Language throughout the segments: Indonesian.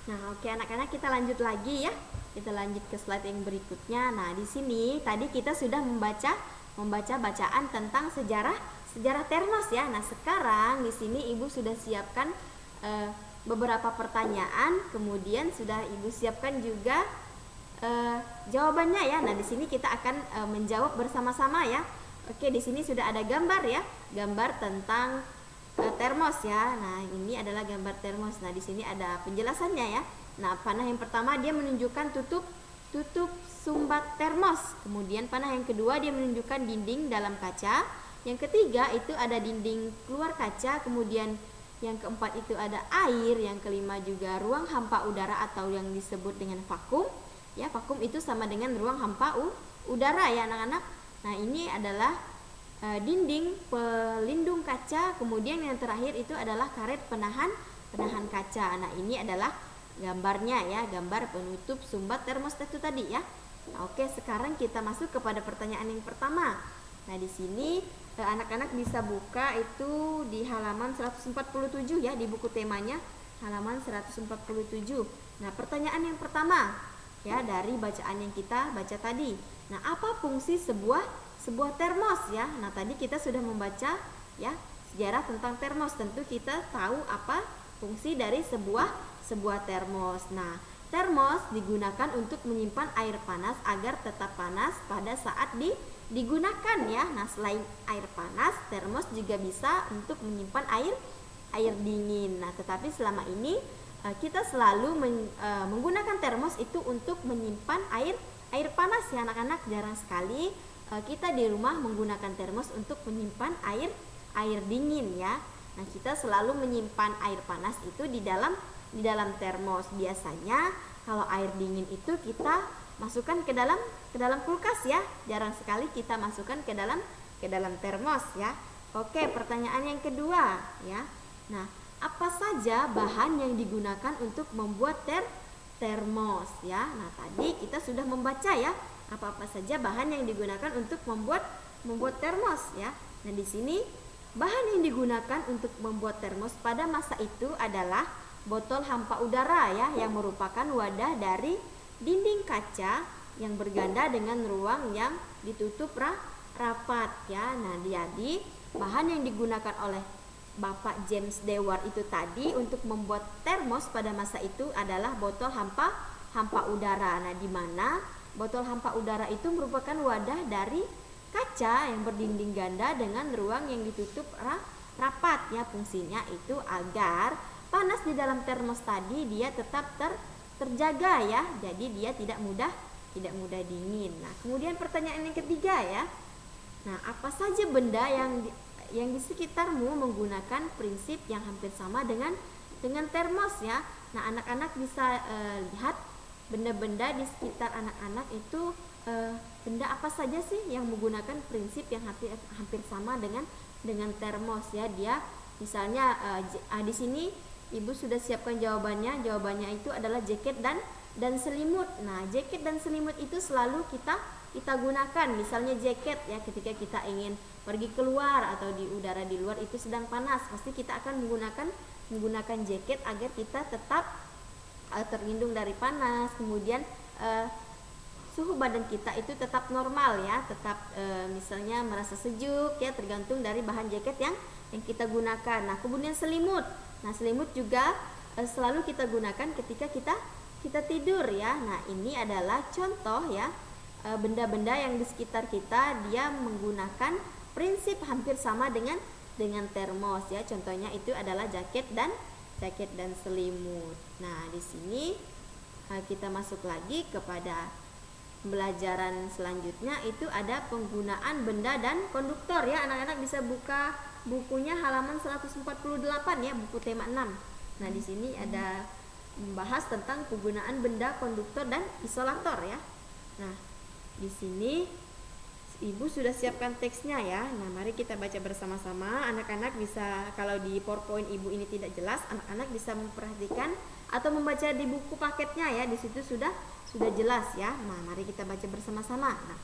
Nah, oke anak-anak, kita lanjut lagi ya. Kita lanjut ke slide yang berikutnya. Nah, di sini tadi kita sudah membaca bacaan tentang sejarah termos ya. Nah, sekarang di sini Ibu sudah siapkan beberapa pertanyaan, kemudian sudah Ibu siapkan juga jawabannya ya. Nah, di sini kita akan menjawab bersama-sama ya. Oke, di sini sudah ada gambar ya. Gambar tentang termos ya. Nah, ini adalah gambar termos. Nah, di sini ada penjelasannya ya. Nah, panah yang pertama dia menunjukkan tutup sumbat termos. Kemudian panah yang kedua dia menunjukkan dinding dalam kaca. Yang ketiga itu ada dinding keluar kaca. Kemudian yang keempat itu ada air. Yang kelima juga ruang hampa udara atau yang disebut dengan vakum. Ya, vakum itu sama dengan ruang hampa udara ya anak-anak. Nah, ini adalah dinding pelindung kaca. Kemudian yang terakhir itu adalah karet penahan kaca. Nah, ini adalah gambarnya ya, gambar penutup sumbat termostat itu tadi ya. Nah, oke, sekarang kita masuk kepada pertanyaan yang pertama. Nah, di sini anak-anak bisa buka itu di halaman 147 ya, di buku temanya halaman 147. Nah, pertanyaan yang pertama ya dari bacaan yang kita baca tadi. Nah, apa fungsi sebuah termos ya? Nah, tadi kita sudah membaca ya sejarah tentang termos. Tentu kita tahu apa fungsi dari sebuah termos. Nah, termos digunakan untuk menyimpan air panas agar tetap panas pada saat digunakan ya. Nah, selain air panas, termos juga bisa untuk menyimpan air dingin. Nah, tetapi selama ini kita selalu menggunakan termos itu untuk menyimpan air panas ya anak-anak. Jarang sekali kita di rumah menggunakan termos untuk menyimpan air dingin ya. Nah, kita selalu menyimpan air panas itu di dalam termos. Biasanya kalau air dingin itu kita masukkan ke dalam kulkas ya. Jarang sekali kita masukkan ke dalam termos ya. Oke, pertanyaan yang kedua ya. Nah, apa saja bahan yang digunakan untuk membuat termos ya? Nah, tadi kita sudah membaca ya apa-apa saja bahan yang digunakan untuk membuat termos ya. Nah, di sini bahan yang digunakan untuk membuat termos pada masa itu adalah botol hampa udara ya, yang merupakan wadah dari dinding kaca yang berganda dengan ruang yang ditutup rapat ya. Nah, jadi bahan yang digunakan oleh Bapak James Dewar itu tadi untuk membuat termos pada masa itu adalah botol hampa udara. Nah, di mana botol hampa udara itu merupakan wadah dari kaca yang berdinding ganda dengan ruang yang ditutup rapat ya. Fungsinya itu agar panas di dalam termos tadi dia tetap terjaga ya. Jadi dia tidak mudah dingin. Nah, kemudian pertanyaan yang ketiga ya. Nah, apa saja benda yang di sekitarmu menggunakan prinsip yang hampir sama dengan termos ya. Nah, anak-anak bisa lihat benda-benda di sekitar anak-anak itu benda apa saja sih yang menggunakan prinsip yang hampir sama dengan termos ya. Dia misalnya di sini Ibu sudah siapkan jawabannya. Jawabannya itu adalah jaket dan selimut. Nah, jaket dan selimut itu selalu kita gunakan. Misalnya jaket ya, ketika kita ingin pergi keluar atau di udara di luar itu sedang panas, pasti kita akan menggunakan jaket agar kita tetap terlindung dari panas. Kemudian suhu badan kita itu tetap normal ya, tetap misalnya merasa sejuk ya, tergantung dari bahan jaket yang kita gunakan. Nah, kemudian selimut. Nah, selimut juga selalu kita gunakan ketika kita tidur ya. Nah, ini adalah contoh ya benda-benda yang di sekitar kita dia menggunakan prinsip hampir sama dengan termos ya. Contohnya itu adalah jaket dan selimut. Nah, di sini kita masuk lagi kepada pembelajaran selanjutnya, itu ada penggunaan benda dan konduktor ya. Anak-anak bisa buka bukunya halaman 148 ya, buku tema 6. Nah, di sini ada membahas tentang penggunaan benda, konduktor dan isolator ya. Nah, di sini Ibu sudah siapkan teksnya ya. Nah, mari kita baca bersama-sama. Anak-anak bisa, kalau di PowerPoint Ibu ini tidak jelas, anak-anak bisa memperhatikan atau membaca di buku paketnya ya. Di situ sudah jelas ya. Nah, mari kita baca bersama-sama. Nah,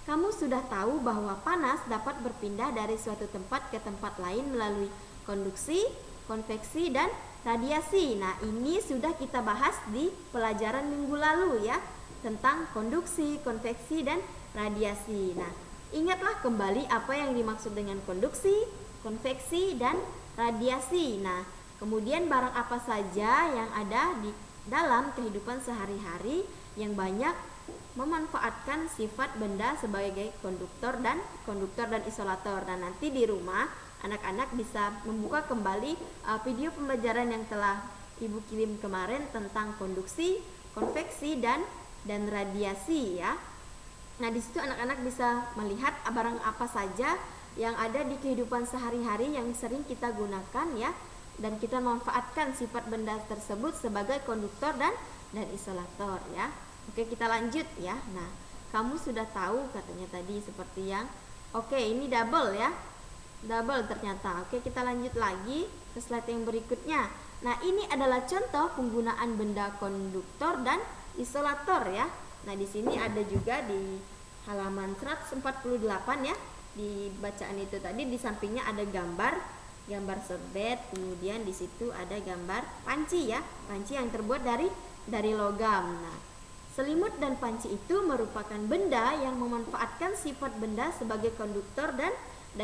kamu sudah tahu bahwa panas dapat berpindah dari suatu tempat ke tempat lain melalui konduksi, konveksi dan radiasi. Nah, ini sudah kita bahas di pelajaran minggu lalu ya, tentang konduksi, konveksi, dan radiasi. Nah, ingatlah kembali apa yang dimaksud dengan konduksi, konveksi, dan radiasi. Nah, kemudian barang apa saja yang ada di dalam kehidupan sehari-hari yang banyak memanfaatkan sifat benda sebagai konduktor dan isolator. Dan nanti di rumah anak-anak bisa membuka kembali video pembelajaran yang telah Ibu kirim kemarin tentang konduksi, konveksi, dan radiasi ya. Nah, di situ anak-anak bisa melihat barang apa saja yang ada di kehidupan sehari-hari yang sering kita gunakan ya, dan kita manfaatkan sifat benda tersebut sebagai konduktor dan isolator ya. Oke, kita lanjut ya. Nah, kamu sudah tahu katanya tadi seperti yang ini double ya. Double ternyata. Oke, kita lanjut lagi ke slide yang berikutnya. Nah, ini adalah contoh penggunaan benda konduktor dan isolator ya. Nah, di sini ada juga di halaman 148 ya. Di bacaan itu tadi di sampingnya ada gambar serbet, kemudian di situ ada gambar panci ya. Panci yang terbuat dari logam. Nah, selimut dan panci itu merupakan benda yang memanfaatkan sifat benda sebagai konduktor dan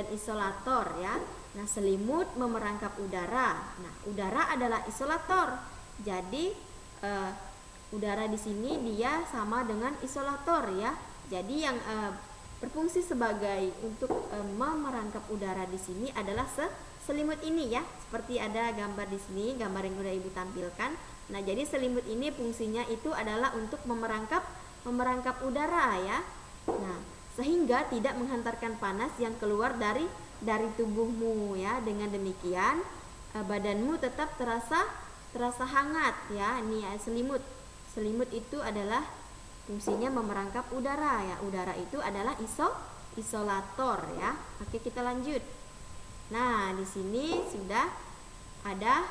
isolator ya. Nah, selimut memerangkap udara. Nah, udara adalah isolator. Jadi udara di sini dia sama dengan isolator ya. Jadi yang berfungsi sebagai untuk memerangkap udara di sini adalah selimut ini ya. Seperti ada gambar di sini, gambar yang udah Ibu tampilkan. Nah, jadi selimut ini fungsinya itu adalah untuk memerangkap udara ya. Nah, sehingga tidak menghantarkan panas yang keluar dari tubuhmu ya. Dengan demikian badanmu tetap terasa hangat ya. Ini ya, selimut itu adalah fungsinya memerangkap udara ya. Udara itu adalah isolator ya. Oke, kita lanjut. Nah, di sini sudah ada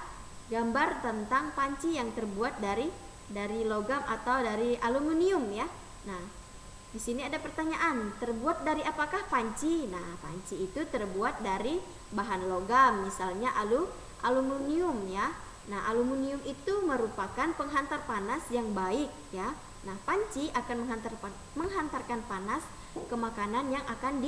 gambar tentang panci yang terbuat dari logam atau dari aluminium ya. Nah, di sini ada pertanyaan, terbuat dari apakah panci? Nah, panci itu terbuat dari bahan logam, misalnya aluminium ya. Nah, aluminium itu merupakan penghantar panas yang baik ya. Nah, panci akan menghantarkan panas ke makanan yang akan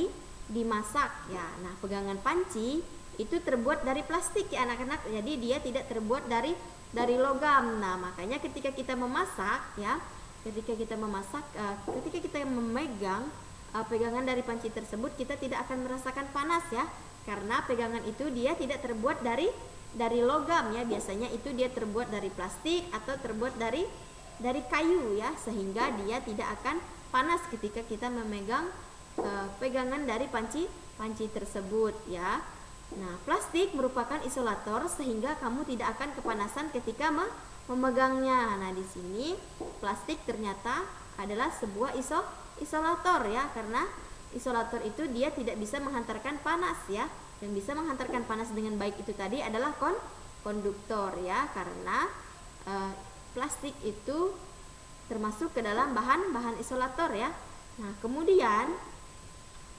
dimasak ya. Nah, pegangan panci itu terbuat dari plastik ya anak-anak. Jadi dia tidak terbuat dari logam. Nah, makanya ketika kita memasak ya, ketika kita memegang pegangan dari panci tersebut, kita tidak akan merasakan panas ya, karena pegangan itu dia tidak terbuat dari logam ya. Biasanya itu dia terbuat dari plastik atau terbuat dari kayu ya, sehingga dia tidak akan panas ketika kita memegang pegangan dari panci tersebut ya. Nah, plastik merupakan isolator sehingga kamu tidak akan kepanasan ketika memegangnya. Nah, di sini plastik ternyata adalah sebuah isolator ya, karena isolator itu dia tidak bisa menghantarkan panas ya. Yang bisa menghantarkan panas dengan baik itu tadi adalah konduktor ya, karena plastik itu termasuk ke dalam bahan isolator ya. Nah, kemudian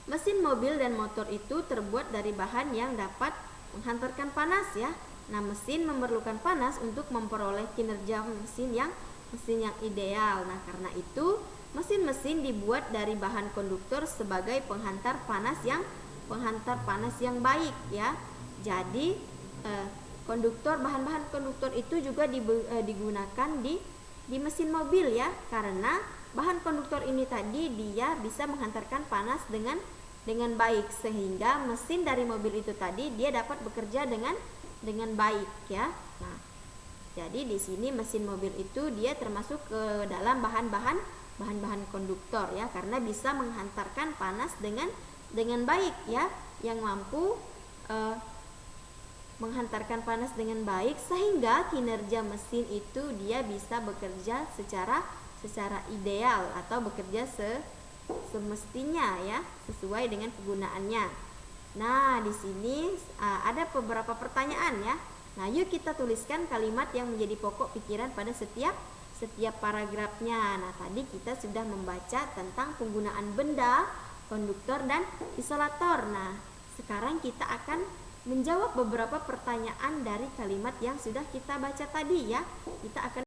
mesin mobil dan motor itu terbuat dari bahan yang dapat menghantarkan panas ya. Nah, mesin memerlukan panas untuk memperoleh kinerja mesin yang ideal. Nah, karena itu mesin-mesin dibuat dari bahan konduktor sebagai penghantar panas yang baik ya. Jadi bahan-bahan konduktor itu juga digunakan di mesin mobil ya, karena bahan konduktor ini tadi dia bisa menghantarkan panas dengan baik, sehingga mesin dari mobil itu tadi dia dapat bekerja dengan baik ya. Nah, jadi di sini mesin mobil itu dia termasuk ke dalam bahan-bahan konduktor ya, karena bisa menghantarkan panas dengan baik ya, yang mampu menghantarkan panas dengan baik sehingga kinerja mesin itu dia bisa bekerja secara ideal atau bekerja semestinya ya, sesuai dengan kegunaannya. Nah, di sini ada beberapa pertanyaan ya. Nah, yuk kita tuliskan kalimat yang menjadi pokok pikiran pada setiap paragrafnya. Nah, tadi kita sudah membaca tentang penggunaan benda, konduktor, dan isolator. Nah, sekarang kita akan menjawab beberapa pertanyaan dari kalimat yang sudah kita baca tadi ya. Kita akan